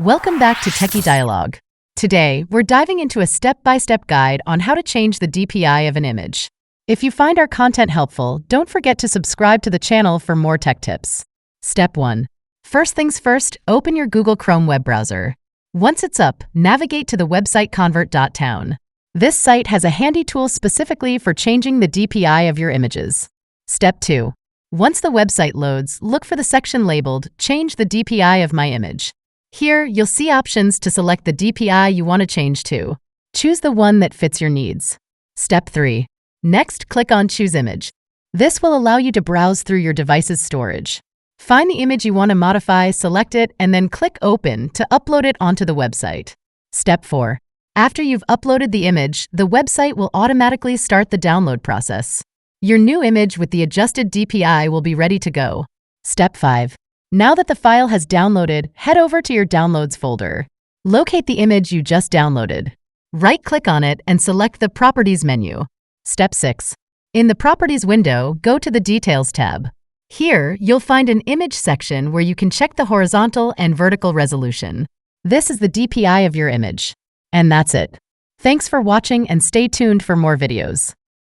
Welcome back to Techie Dialogue. Today, we're diving into a step-by-step guide on how to change the DPI of an image. If you find our content helpful, don't forget to subscribe to the channel for more tech tips. Step 1. First things first, open your Google Chrome web browser. Once it's up, navigate to the website convert.town. This site has a handy tool specifically for changing the DPI of your images. Step 2. Once the website loads, look for the section labeled Change the DPI of my image. Here, you'll see options to select the DPI you want to change to. Choose the one that fits your needs. Step 3. Next, click on Choose Image. This will allow you to browse through your device's storage. Find the image you want to modify, select it, and then click Open to upload it onto the website. Step 4. After you've uploaded the image, the website will automatically start the download process. Your new image with the adjusted DPI will be ready to go. Step 5. Now that the file has downloaded, head over to your Downloads folder. Locate the image you just downloaded. Right-click on it and select the Properties menu. Step 6. In the Properties window, go to the Details tab. Here, you'll find an image section where you can check the horizontal and vertical resolution. This is the DPI of your image. And that's it. Thanks for watching and stay tuned for more videos.